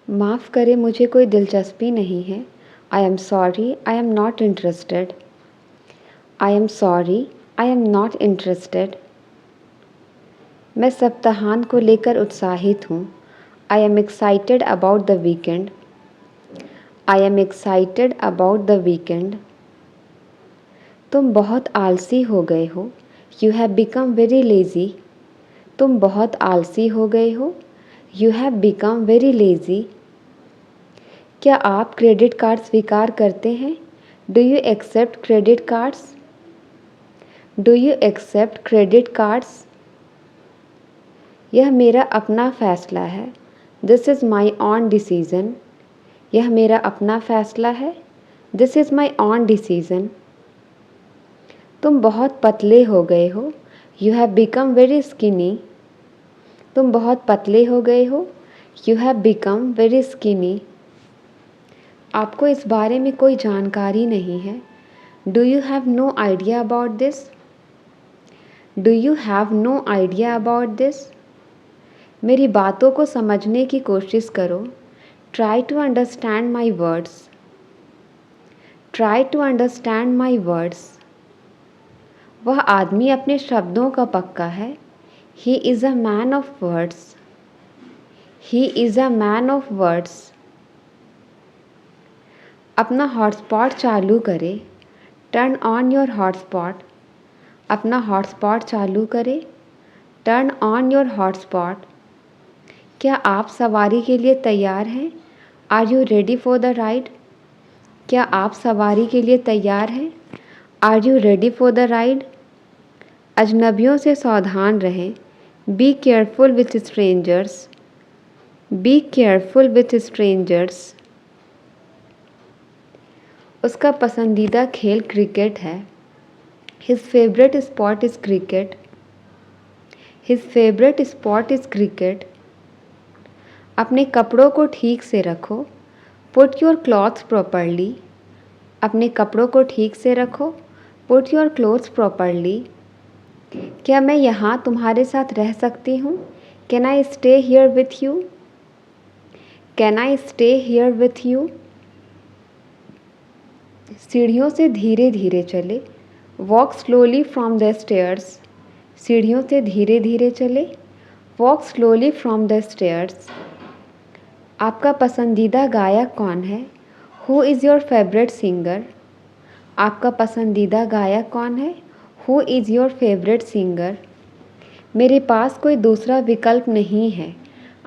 माफ़ करें, मुझे कोई दिलचस्पी नहीं है। I am sorry, I am not interested. I am sorry, I am not interested. मैं सप्ताहांत को लेकर उत्साहित हूँ। I am excited about the weekend. I am excited about the weekend. तुम बहुत आलसी हो गए हो। You have become very lazy. तुम बहुत आलसी हो गए हो। You have become very lazy. क्या आप क्रेडिट कार्ड स्वीकार करते हैं? Do you accept credit cards? Do you accept credit cards? यह मेरा अपना फ़ैसला है। This is my own decision. यह मेरा अपना फ़ैसला है। This is my own decision. तुम बहुत पतले हो गए हो। You have become very skinny. तुम बहुत पतले हो गए हो। You have become very skinny. आपको इस बारे में कोई जानकारी नहीं है। Do you have no idea about this? Do you have no idea about this? मेरी बातों को समझने की कोशिश करो। Try to understand my words. Try to understand my words. वह आदमी अपने शब्दों का पक्का है। He is a man of words. He is a man of words. अपना हॉटस्पॉट चालू करें। Turn on your hotspot. अपना हॉटस्पॉट चालू करें। Turn on your hotspot. क्या आप सवारी के लिए तैयार हैं? Are you ready for the ride? क्या आप सवारी के लिए तैयार हैं? Are you ready for the ride? अजनबियों से सावधान रहें। Be careful with strangers. Be careful with strangers. उसका पसंदीदा खेल क्रिकेट है। His favorite sport is cricket. His favorite sport is cricket. अपने कपड़ों को ठीक से रखो। Put your clothes properly. अपने कपड़ों को ठीक से रखो। Put your clothes properly. क्या मैं यहाँ तुम्हारे साथ रह सकती हूँ? Can I stay here with you? Can I stay here with you? सीढ़ियों से धीरे धीरे चले। Walk slowly from the stairs. सीढ़ियों से धीरे धीरे चले। Walk slowly from the stairs. आपका पसंदीदा गायक कौन है? Who is your favorite singer? आपका पसंदीदा गायक कौन है? Who is your favorite singer? मेरे पास कोई दूसरा विकल्प नहीं है।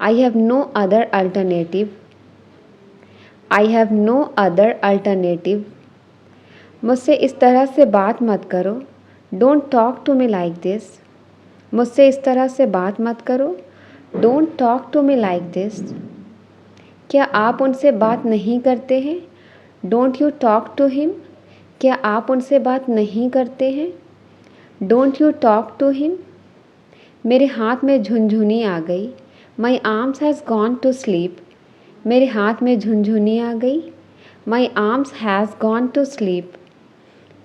I have no other alternative. I have no other alternative. मुझसे इस तरह से बात मत करो। Don't talk to me like this. मुझसे इस तरह से बात मत करो। Don't talk to me like this. क्या आप उनसे बात नहीं करते हैं? Don't you talk to him. क्या आप उनसे बात नहीं करते हैं? Don't you talk to him. मेरे हाथ में झुनझुनी आ गई। My arms has gone to sleep. मेरे हाथ में झुनझुनी आ गई। My arms has gone to sleep.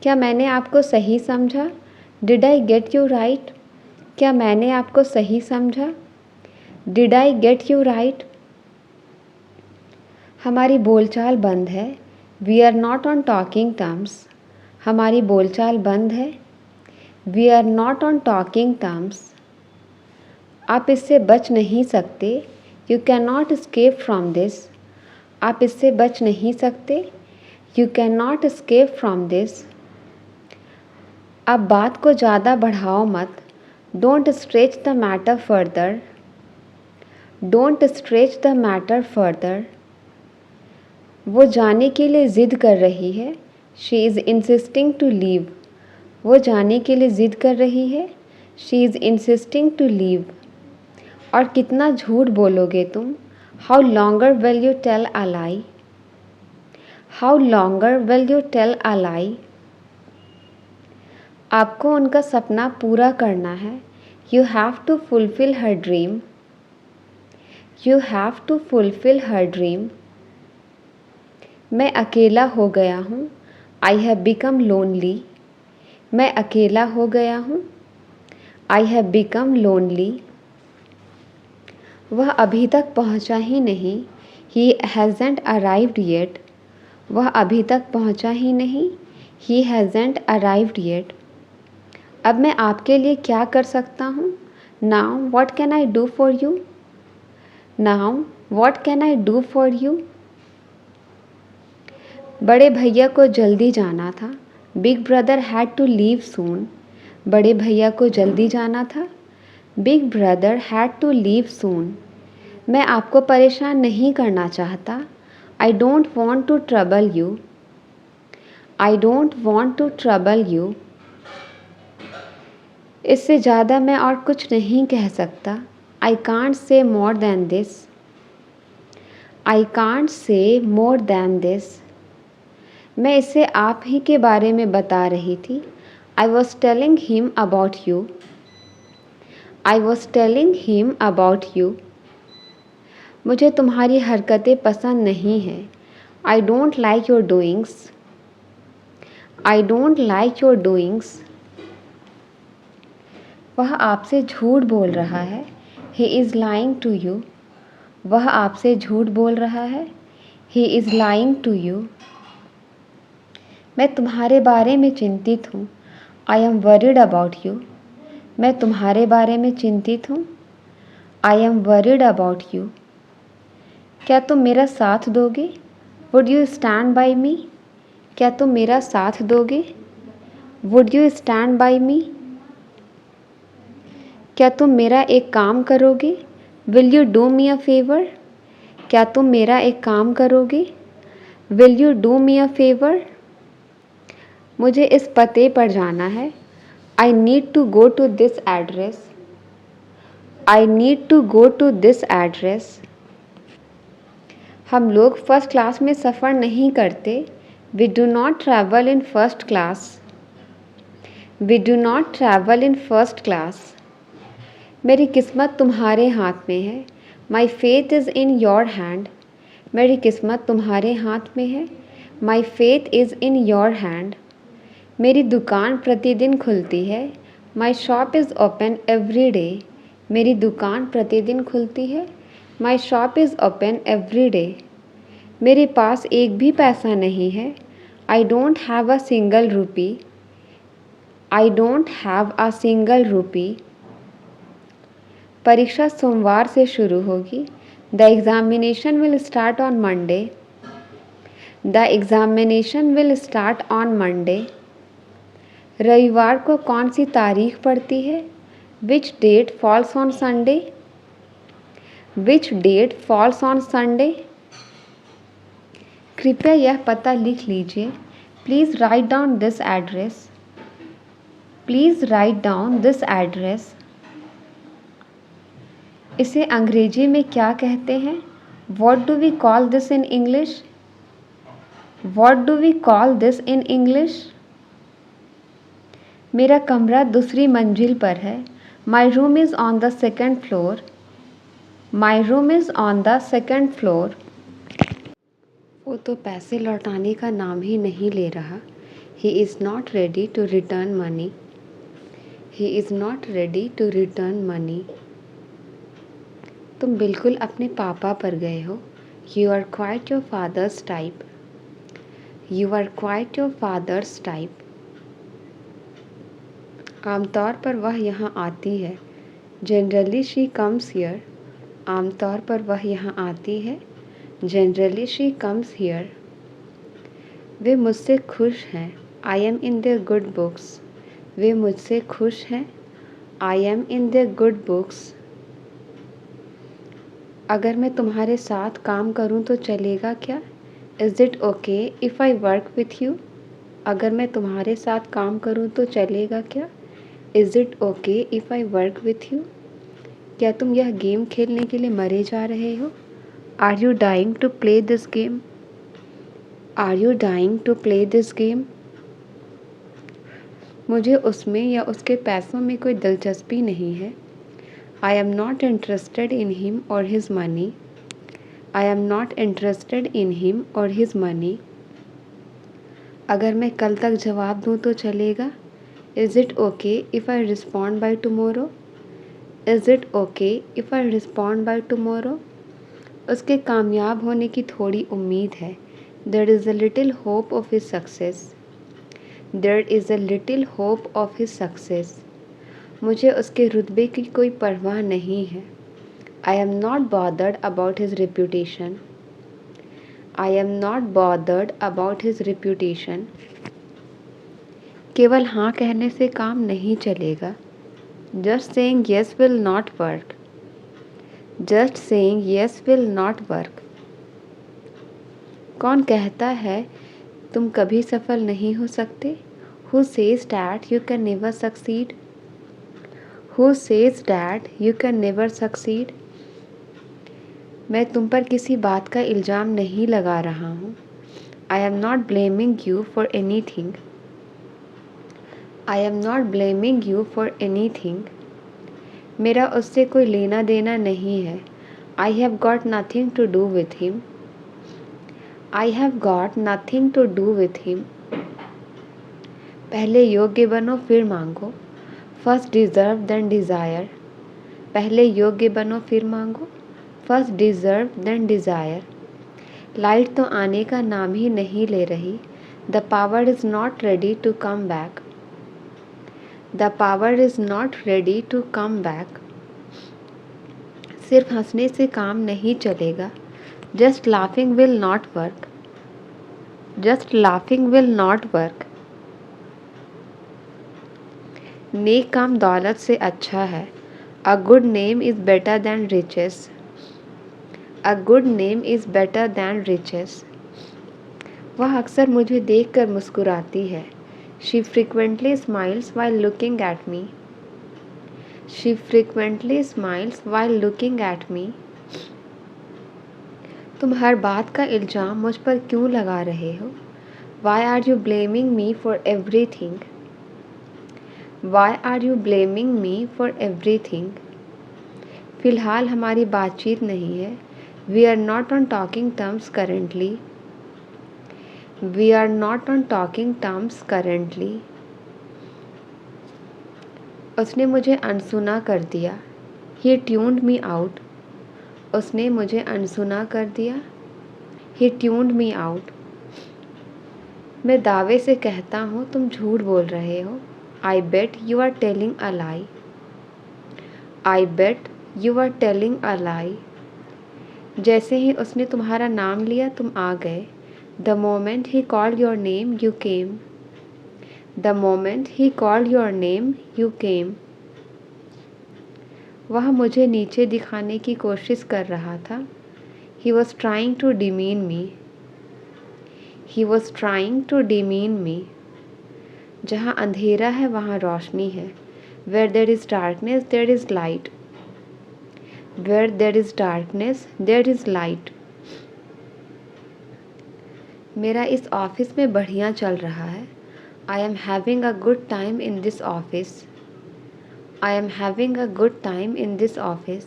क्या मैंने आपको सही समझा? Did I get you right? क्या मैंने आपको सही समझा? Did I get you right? हमारी बोलचाल बंद है। We are not on talking terms. हमारी बोलचाल बंद है। We are not on talking terms. आप इससे बच नहीं सकते। You can not escape from this. आप इससे बच नहीं सकते। You can not escape from this. अब बात को ज़्यादा बढ़ाओ मत। Don't stretch the matter further. Don't stretch the matter further. वो जाने के लिए ज़िद कर रही है। She is insisting to leave. वो जाने के लिए ज़िद कर रही है। She is insisting to leave. और कितना झूठ बोलोगे तुम? How longer will you tell a lie? How longer will you tell a lie? आपको उनका सपना पूरा करना है। You have to fulfil her dream. You have to fulfil her dream. मैं अकेला हो गया हूँ। I have become lonely. मैं अकेला हो गया हूँ। I have become lonely. वह अभी तक पहुँचा ही नहीं। ही हैज़ेंट अराइव्ड येट, वह अभी तक पहुंचा ही नहीं। He hasn't arrived yet. अब मैं आपके लिए क्या कर सकता हूँ? Now what can I do for you? Now what can I do for you? बड़े भैया को जल्दी जाना था। Big brother had to leave soon. बड़े भैया को जल्दी जाना था। Big brother had to leave soon. मैं आपको परेशान नहीं करना चाहता। I don't want to trouble you. I don't want to trouble you. इससे ज़्यादा मैं और कुछ नहीं कह सकता। I can't say more than this. I can't say more than this. मैं इसे आप ही के बारे में बता रही थी। I was telling him about you. I was telling him about you. मुझे तुम्हारी हरकतें पसंद नहीं हैं। I don't like your doings. I don't like your doings. वह आपसे झूठ बोल रहा है। He is lying to you. वह आपसे झूठ बोल रहा है। He is lying to you. मैं तुम्हारे बारे में चिंतित हूँ। I am worried about you. मैं तुम्हारे बारे में चिंतित हूँ। I am worried about you. क्या तुम मेरा साथ दोगे? Would you stand by me? क्या तुम मेरा साथ दोगे? Would you stand by me? क्या तुम मेरा एक काम करोगे? Will you do me a favour? क्या तुम मेरा एक काम करोगे? Will you do me a favour? मुझे इस पते पर जाना है। I need to go to this address. I need to go to this address. हम लोग फर्स्ट क्लास में सफ़र नहीं करते। We do not travel in first class. We do not travel in first class. मेरी किस्मत तुम्हारे हाथ में है। My faith is in your hand. मेरी किस्मत तुम्हारे हाथ में है। My faith is in your hand. मेरी दुकान प्रतिदिन खुलती है। My shop is open every day. मेरी दुकान प्रतिदिन खुलती है। My shop is open every day. मेरे पास एक भी पैसा नहीं है। I don't have a single rupee. I don't have a single rupee. परीक्षा सोमवार से शुरू होगी। The examination will start on Monday. The examination will start on Monday. रविवार को कौन सी तारीख पड़ती है? Which date falls on Sunday? Which date falls on Sunday? कृपया यह पता लिख लीजिए। Please write down this address. Please write down this address. इसे अंग्रेजी में क्या कहते हैं? What do we call this in English? What do we call this in English? मेरा कमरा दूसरी मंजिल पर है। My room is on the second floor. My room is on the second floor. वो तो पैसे लौटाने का नाम ही नहीं ले रहा। He is not ready to return money. He is not ready to return money. तुम बिल्कुल अपने पापा पर गए हो। You are quite your father's type. You are quite your father's type. आमतौर पर वह यहाँ आती है। Generally she comes here. आमतौर पर वह यहाँ आती है। Generally she comes here. वे मुझसे खुश हैं। I am in their good books. वे मुझसे खुश हैं। I am in their good books. अगर मैं तुम्हारे साथ काम करूं तो चलेगा क्या? Is it okay if I work with you? अगर मैं तुम्हारे साथ काम करूं तो चलेगा क्या? Is it okay if I work with you? क्या तुम यह गेम खेलने के लिए मरे जा रहे हो? Are you dying to play this game? Are you dying to play this game? मुझे उसमें या उसके पैसों में कोई दिलचस्पी नहीं है। I am not interested in him और his money. I am not interested in him और हिज मनी। अगर मैं कल तक जवाब दूँ तो चलेगा? Is it okay if I respond by tomorrow? Is it okay if I respond by tomorrow? उसके कामयाब होने की थोड़ी उम्मीद है। There is a little hope of his success. There is a little hope of his success. मुझे उसके रुतबे की कोई परवाह नहीं है। I am not bothered about his reputation. I am not bothered about his reputation. केवल हाँ कहने से काम नहीं चलेगा। Just saying yes will not work. Just saying yes will not work. कौन कहता है तुम कभी सफल नहीं हो सकते? Who says that you can never succeed? Who says that you can never succeed? मैं तुम पर किसी बात का इल्ज़ाम नहीं लगा रहा हूँ। I am not blaming you for anything. I am not blaming you for anything. मेरा उससे कोई लेना देना नहीं है। I have got nothing to do with him. I have got nothing to do with him. पहले योग्य बनो फिर मांगो। First deserve then desire. पहले योग्य बनो फिर मांगो। First deserve then desire. Light तो आने का नाम ही नहीं ले रही। The power is not ready to come back. The power is not ready to come back. सिर्फ हंसने से काम नहीं चलेगा। Just laughing will not work. Just laughing will not work. नेक काम दौलत से अच्छा है। A good name is better than riches. A good name is better than riches. वह अक्सर मुझे देखकर मुस्कुराती है। She frequently smiles while looking at me. She frequently smiles while looking at me. तुम हर बात का इल्ज़ाम मुझ पर क्यों लगा रहे हो? Why are you blaming me for everything? Why are you blaming me for everything? फ़िलहाल हमारी बातचीत नहीं है। We are not on talking terms currently. We are not on talking terms currently. उसने मुझे अनसुना कर दिया। He tuned me out. उसने मुझे अनसुना कर दिया। He tuned me out. मैं दावे से कहता हूँ तुम झूठ बोल रहे हो। I bet you are telling a lie. I bet you are telling a lie. जैसे ही उसने तुम्हारा नाम लिया तुम आ गए। The moment he called your name you came. The moment he called your name you came. वह मुझे नीचे दिखाने की कोशिश कर रहा था। He was trying to demean me. He was trying to demean me. जहाँ अंधेरा है वहाँ रोशनी है। Where there is darkness there is light. Where there is darkness there is light. मेरा इस ऑफिस में बढ़िया चल रहा है। I am having a good time in this office. I am having a good time in this office.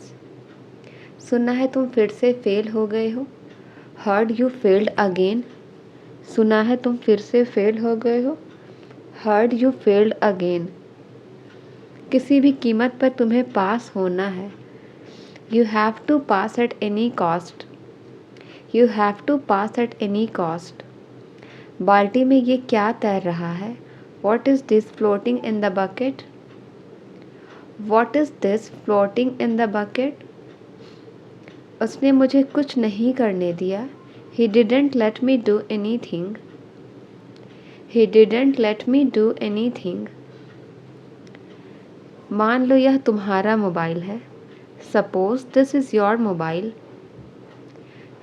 सुना है तुम फिर से फेल हो गए हो। Heard you failed again. सुना है तुम फिर से फेल हो गए हो। Heard you failed again. किसी भी कीमत पर तुम्हें पास होना है। You have to pass at any cost. You have to pass at any cost. बाल्टी में ये क्या तैर रहा है? What is this floating in the bucket? What is this floating in the bucket? उसने मुझे कुछ नहीं करने दिया। He didn't let me do anything. He didn't let me do anything. मान लो यह तुम्हारा मोबाइल है। Suppose this is your mobile.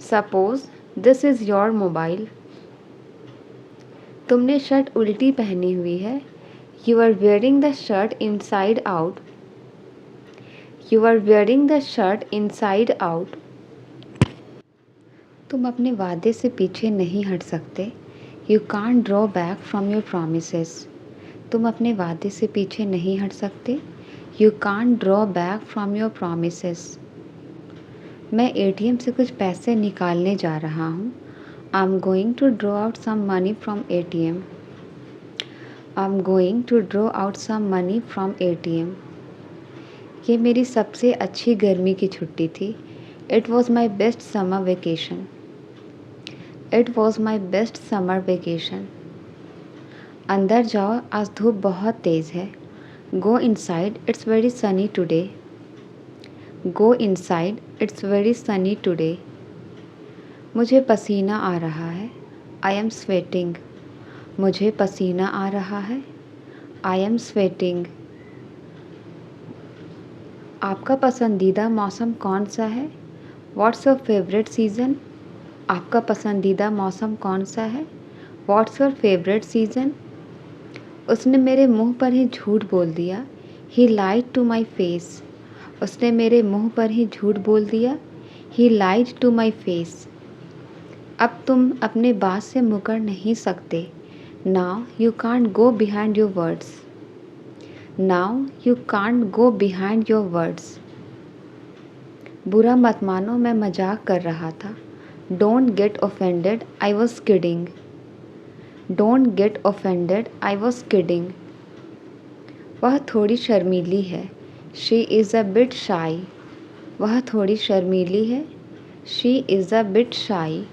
Suppose this is your mobile. तुमने शर्ट उल्टी पहनी हुई है। You are wearing the shirt inside out. You are wearing the shirt inside out. तुम अपने वादे से पीछे नहीं हट सकते। You can't draw back from your promises. तुम अपने वादे से पीछे नहीं हट सकते। You can't draw back from your promises. मैं एटीएम से कुछ पैसे निकालने जा रहा हूँ। I am going to draw out some money from ATM. I am going to draw out some money from ATM. ये मेरी सबसे अच्छी गर्मी की छुट्टी थी। It was my best summer vacation. It was my best summer vacation. अंदर जाओ, आज धूप बहुत तेज़ है. Go inside, it's very sunny today. Go inside, it's very sunny today. मुझे पसीना आ रहा है. I am sweating. मुझे पसीना आ रहा है. I am sweating. आपका पसंदीदा मौसम कौन सा है? What's your favorite season? आपका पसंदीदा मौसम कौन सा है? What's your favorite season? उसने मेरे मुंह पर ही झूठ बोल दिया. He lied to my face. उसने मेरे मुंह पर ही झूठ बोल दिया. He lied to my face. अब तुम अपने बात से मुकर नहीं सकते. Now you can't go behind your words. Now you can't go behind your words. बुरा मत मानो, मैं मजाक कर रहा था. Don't get offended, I was kidding. Don't get offended, I was kidding. वह थोड़ी शर्मीली है. She is a bit shy. वह थोड़ी शर्मीली है. She is a bit shy.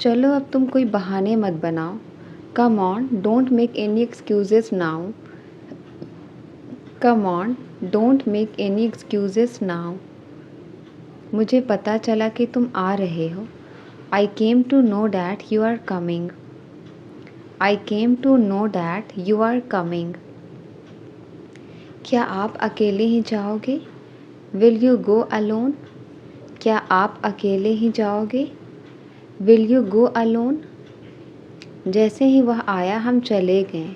चलो अब तुम कोई बहाने मत बनाओ. Come on, don't make any excuses now. Come on, don't make any excuses now. मुझे पता चला कि तुम आ रहे हो. I came to know that you are coming. I came to know that you are coming. क्या आप अकेले ही जाओगे? Will you go alone? क्या आप अकेले ही जाओगे? Will you go alone? जैसे ही वह आया हम चले गए.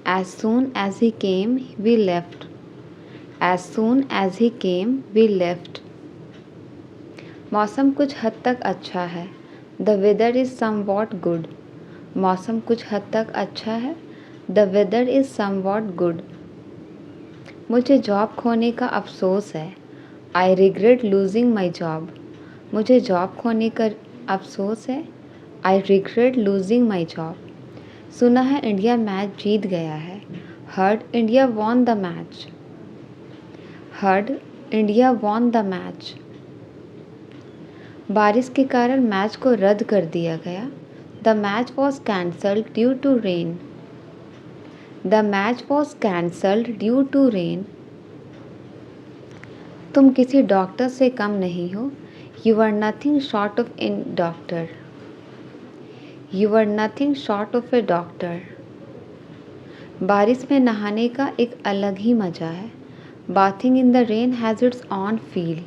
As soon as he came, we left. As soon as he came, we left. मौसम कुछ हद तक अच्छा है. The weather is somewhat good. मौसम कुछ हद तक अच्छा है. The weather is somewhat good. मुझे जॉब खोने का अफसोस है. I regret losing my job. मुझे जॉब खोने का अफसोस है. I regret losing my job. सुना है इंडिया मैच जीत गया है. Heard India won the match. Heard India won the match. बारिश के कारण मैच को रद्द कर दिया गया. The match was cancelled due to rain. The match was cancelled due to rain. तुम किसी डॉक्टर से कम नहीं हो. You are nothing short of a doctor. You are nothing short of a doctor. बारिश में नहाने का एक अलग ही मज़ा है. Bathing in the rain has its own feel.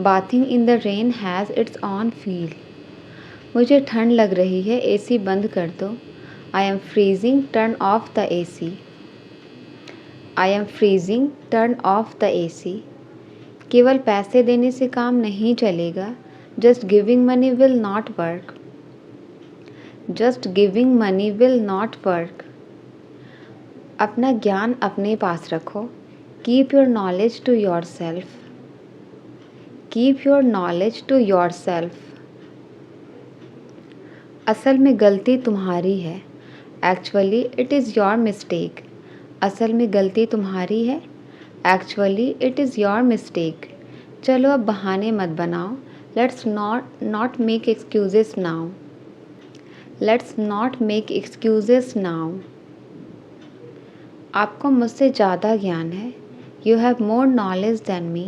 Bathing in the rain has its own feel. मुझे ठंड लग रही है, AC बंद कर दो. I am freezing, turn off the AC. I am freezing, turn off the AC. केवल पैसे देने से काम नहीं चलेगा. Just giving money will not work. Just giving money will not work. अपना ज्ञान अपने पास रखो. Keep your knowledge to yourself. Keep your knowledge to yourself. असल में गलती तुम्हारी है. Actually it is your mistake. असल में गलती तुम्हारी है. Actually it is your mistake. चलो अब बहाने मत बनाओ. Let's not make excuses now. Let's not make excuses now. आपको मुझसे ज़्यादा ज्ञान है. You have more knowledge than me.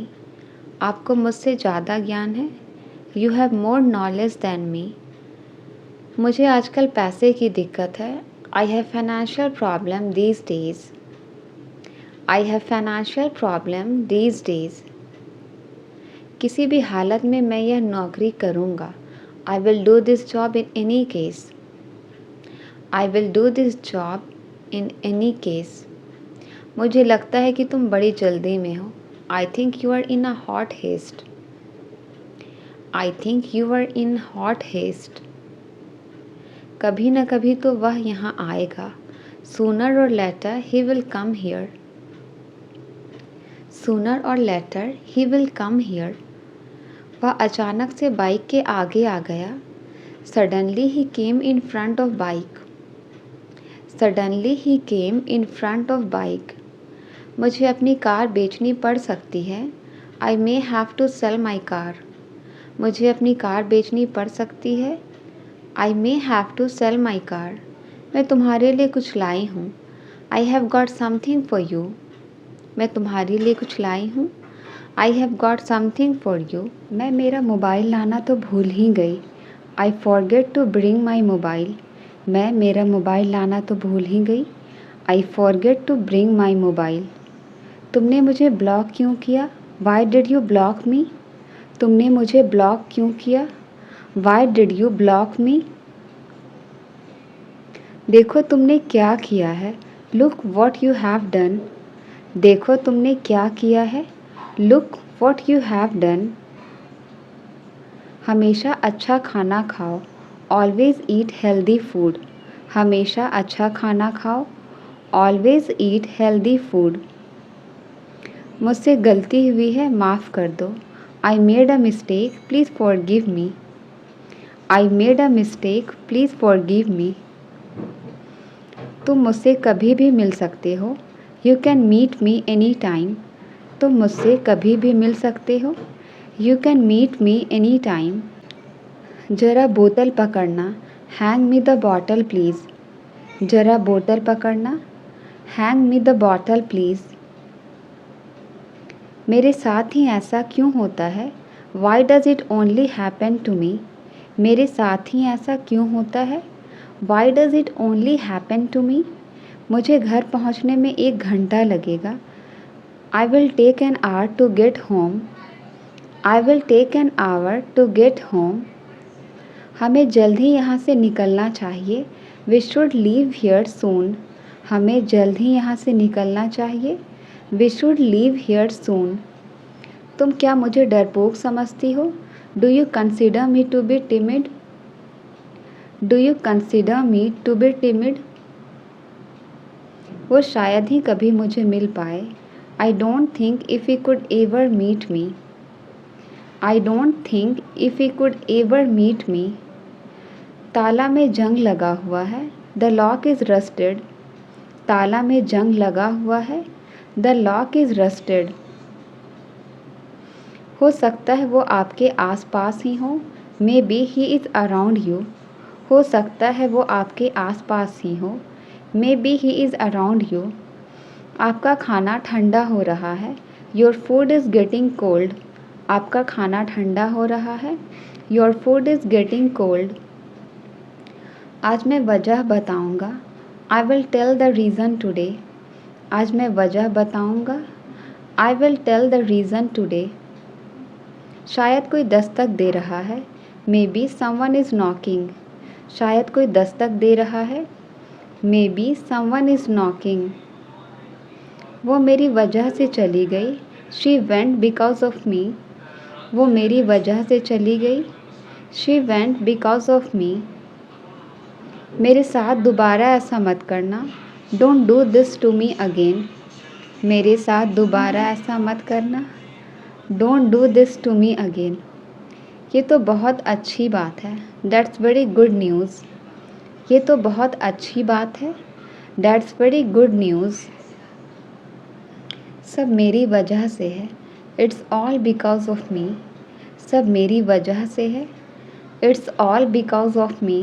आपको मुझसे ज़्यादा ज्ञान है. You have more knowledge than me. मुझे आजकल पैसे की दिक्कत है. I have financial problem these days. I have financial problem these days. किसी भी हालत में मैं यह नौकरी करूँगा. I will do this job in any case. I will do this job in any case. मुझे लगता है कि तुम बड़ी जल्दी में हो. I think you are in a hot haste. I think you are in hot haste. कभी न कभी तो वह यहाँ आएगा. Sooner or later he will come here. Sooner or later he will come here. वह अचानक से बाइक के आगे आ गया. Suddenly he came in front of bike. Suddenly he came in front of bike. मुझे अपनी कार बेचनी पड़ सकती है. I may have to sell my car. मुझे अपनी कार बेचनी पड़ सकती है. I may have to sell my car. मैं तुम्हारे लिए कुछ लाई हूँ. I have got something for you. मैं तुम्हारे लिए कुछ लाई हूँ. I have got something for you. मैं मेरा मोबाइल लाना तो भूल ही गई. I forget to bring my mobile. मैं मेरा मोबाइल लाना तो भूल ही गई. I forget to bring my mobile. तुमने मुझे ब्लॉक क्यों किया? Why did you block me? तुमने मुझे ब्लॉक क्यों किया? Why did you block me? देखो तुमने क्या किया है. Look what you have done. देखो तुमने क्या किया है. Look what you have done. हमेशा अच्छा खाना खाओ. Always eat healthy food. हमेशा अच्छा खाना खाओ. Always eat healthy food. मुझसे गलती हुई है, माफ़ कर दो. I made a mistake, please forgive me. I made a mistake, please forgive me. तुम मुझसे कभी भी मिल सकते हो. You can meet me anytime. तुम मुझसे कभी भी मिल सकते हो. You can meet me anytime. ज़रा बोतल पकड़ना. Hang me the bottle please. ज़रा बोतल पकड़ना. Hang me the bottle please. मेरे साथ ही ऐसा क्यों होता है? Why does it only happen to me? मेरे साथ ही ऐसा क्यों होता है? Why does it only happen to me? मुझे घर पहुंचने में 1 घंटा लगेगा. I will take an hour to get home. I will take an hour to get home. हमें जल्द ही यहाँ से निकलना चाहिए. We should leave here soon. हमें जल्द ही यहाँ से निकलना चाहिए. We should leave here soon. तुम क्या मुझे डरपोक समझती हो? Do you consider me to be timid? Do you consider me to be timid? वो शायद ही कभी मुझे मिल पाए. I don't think if he could ever meet me. I don't think if he could ever meet me. ताला में जंग लगा हुआ है. The lock is rusted. ताला में जंग लगा हुआ है. The lock is rusted. हो सकता है वो आपके आसपास ही हो. Maybe he is around you. हो सकता है वो आपके आसपास ही हो. Maybe he is around you. आपका खाना ठंडा हो रहा है. Your food is getting cold. आपका खाना ठंडा हो रहा है. Your food is getting cold. आज मैं वजह बताऊंगा. I will tell the reason today. आज मैं वजह बताऊंगा. I will tell the reason today. शायद कोई दस्तक दे रहा है. Maybe someone is knocking. शायद कोई दस्तक दे रहा है. Maybe someone is knocking. वो मेरी वजह से चली गई. She went because of me. वो मेरी वजह से चली गई. She went because of me. मेरे साथ दोबारा ऐसा मत करना. Don't do this to me again. मेरे साथ दोबारा ऐसा मत करना. Don't do this to me again. ये तो बहुत अच्छी बात है. That's very good news. ये तो बहुत अच्छी बात है. That's very good news. सब मेरी वजह से है. It's all because of me. सब मेरी वजह से है. It's all because of me.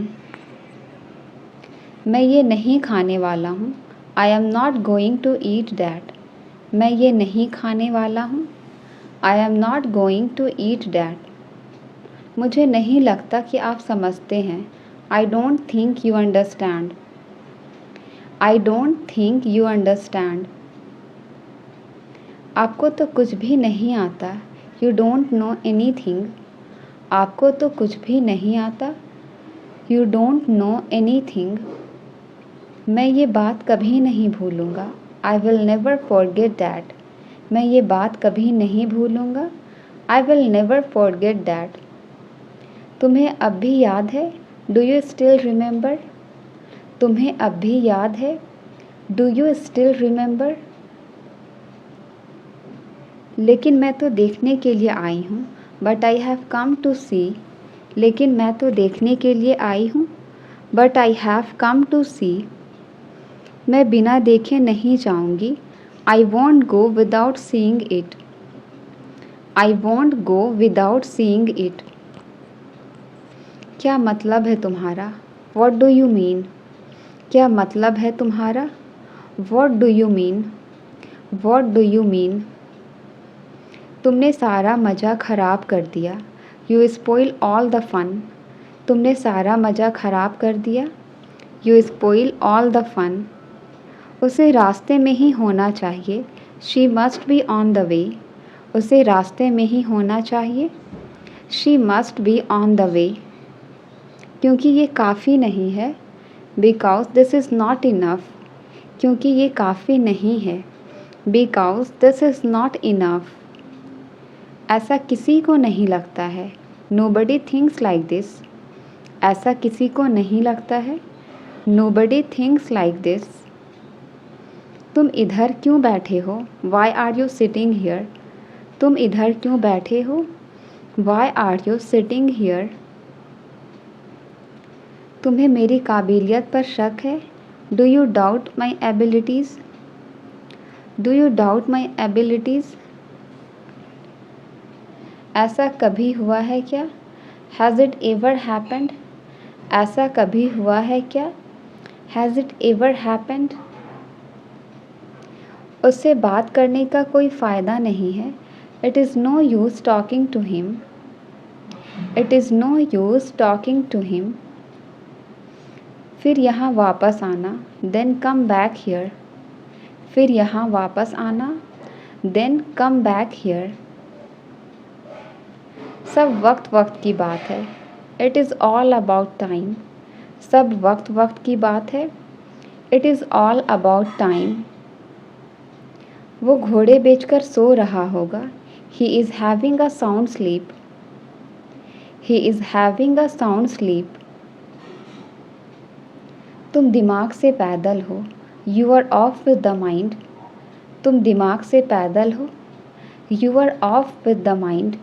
मैं ये नहीं खाने वाला हूँ. I am not going to eat that. मैं ये नहीं खाने वाला हूँ. I am not going to eat that. मुझे नहीं लगता कि आप समझते हैं. I don't think you understand. I don't think you understand. आपको तो कुछ भी नहीं आता. You don't know anything. आपको तो कुछ भी नहीं आता. You don't know anything. मैं ये बात कभी नहीं भूलूंगा. I will never forget that. मैं ये बात कभी नहीं भूलूंगा. I will never forget that. तुम्हें अब भी याद है? Do you still remember? तुम्हें अब भी याद है? Do you still remember? लेकिन मैं तो देखने के लिए आई हूँ. But I have come to see. लेकिन मैं तो देखने के लिए आई हूँ. But I have come to see. मैं बिना देखे नहीं जाऊँगी. I won't go without seeing it. I won't go without seeing it. क्या मतलब है तुम्हारा? What do you mean? क्या मतलब है तुम्हारा? What do you mean? What do you mean? तुमने सारा मज़ा ख़राब कर दिया. You spoil all the fun. तुमने सारा मज़ा ख़राब कर दिया. You spoil all the fun. उसे रास्ते में ही होना चाहिए. She must be on the way. उसे रास्ते में ही होना चाहिए. She must be on the way. क्योंकि ये काफ़ी नहीं है. Because this is not enough. क्योंकि ये काफ़ी नहीं है. Because this is not enough. ऐसा किसी को नहीं लगता है. Nobody thinks like this. ऐसा किसी को नहीं लगता है. Nobody thinks like this. तुम इधर क्यों बैठे हो? Why are you sitting here? तुम इधर क्यों बैठे हो? Why are you sitting here? तुम्हें मेरी काबिलियत पर शक है? Do you doubt my abilities? Do you doubt my abilities? ऐसा कभी हुआ है क्या? Has it ever happened? ऐसा कभी हुआ है क्या? Has it ever happened? उससे बात करने का कोई फ़ायदा नहीं है. It is no use talking to him. It is no use talking to him. फिर यहाँ वापस आना. Then come back here. फिर यहाँ वापस आना. Then come back here. सब वक्त वक्त की बात है. It is all about time. सब वक्त वक्त की बात है. It is all about time. वो घोड़े बेचकर सो रहा होगा. He is having a sound sleep. He is having a sound sleep. तुम दिमाग से पैदल हो. You are off with the mind. तुम दिमाग से पैदल हो. You are off with the mind.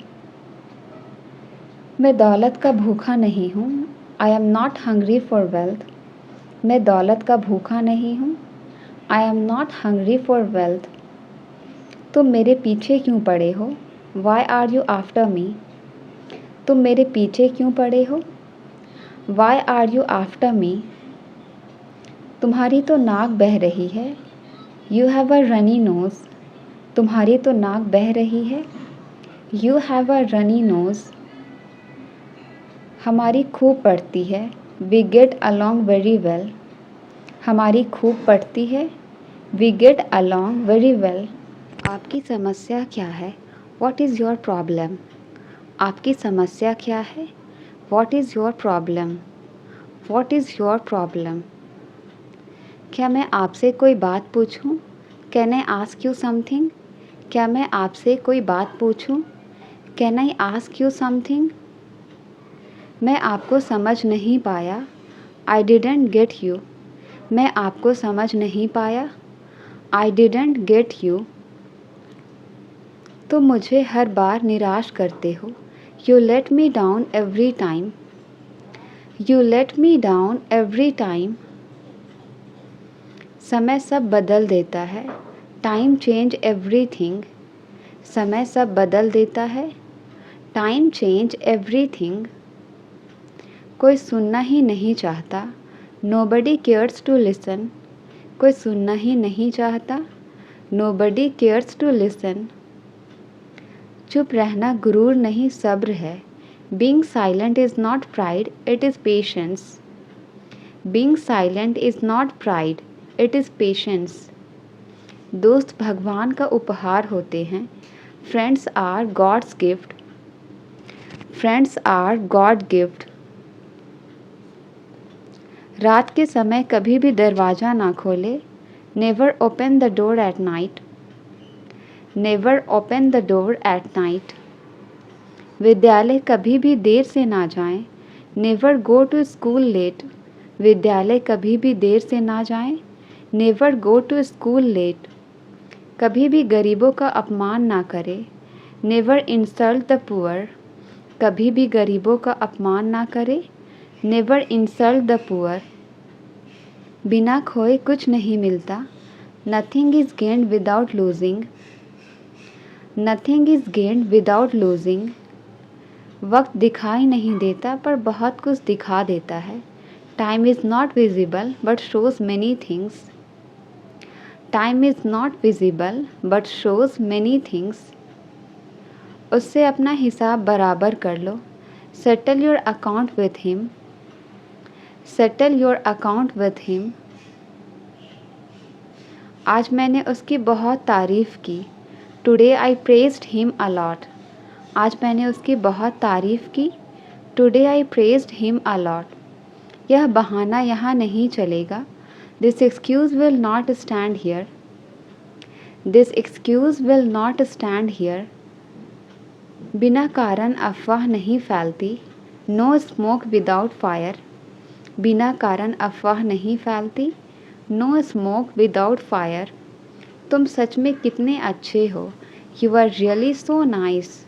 मैं दौलत का भूखा नहीं हूँ. I am not hungry for wealth. मैं दौलत का भूखा नहीं हूँ. I am not hungry for wealth. तुम मेरे पीछे क्यों पड़े हो? Why are you after me? तुम मेरे पीछे क्यों पड़े हो? Why are you after me? तुम्हारी तो नाक बह रही है. You have a runny nose. तुम्हारी तो नाक बह रही है. You have a runny nose. हमारी खूब पड़ती है. We get along very well. हमारी खूब पड़ती है. We get along very well. आपकी समस्या क्या है? What is your problem? आपकी समस्या क्या है? What is your problem? What is your problem? क्या मैं आपसे कोई बात पूछूं? Can I ask you something? क्या मैं आपसे कोई बात पूछूं? Can I ask you something? मैं आपको समझ नहीं पाया. I didn't get you. मैं आपको समझ नहीं पाया. I didn't get you. तुम मुझे हर बार निराश करते हो. You let me down every time. You let me down every time. समय सब बदल देता है. Time change everything. समय सब बदल देता है. Time change everything. कोई सुनना ही नहीं चाहता. Nobody cares to listen. कोई सुनना ही नहीं चाहता. Nobody cares to listen. चुप रहना गुरूर नहीं सब्र है. Being silent is not pride, it is patience. Being silent is not pride, it is patience. दोस्त भगवान का उपहार होते हैं. Friends are God's gift. Friends are God gift. रात के समय कभी भी दरवाज़ा ना खोले. Never open the door at night. Never open the door at night. विद्यालय कभी भी देर से ना जाएं. Never go to school late. विद्यालय कभी भी देर से ना जाएं. Never go to school late. कभी भी गरीबों का अपमान ना करें. Never insult the poor. कभी भी गरीबों का अपमान ना करें. Never insult the poor. बिना खोए कुछ नहीं मिलता. Nothing is gained without losing. Nothing is gained without losing. वक्त दिखाई नहीं देता पर बहुत कुछ दिखा देता है। Time is not visible but shows many things. Time is not visible but shows many things. उससे अपना हिसाब बराबर कर लो। Settle your account with him. Settle your account with him. आज मैंने उसकी बहुत तारीफ़ की। Today I praised him a lot. आज मैंने उसकी बहुत तारीफ़ की। Today I praised him a lot. यह बहाना यहाँ नहीं चलेगा। This excuse will not stand here. This excuse will not stand here. बिना कारण अफवाह नहीं फैलती। No smoke without fire. बिना कारण अफवाह नहीं फैलती। No smoke without fire. तुम सच में कितने अच्छे हो। You are really so nice.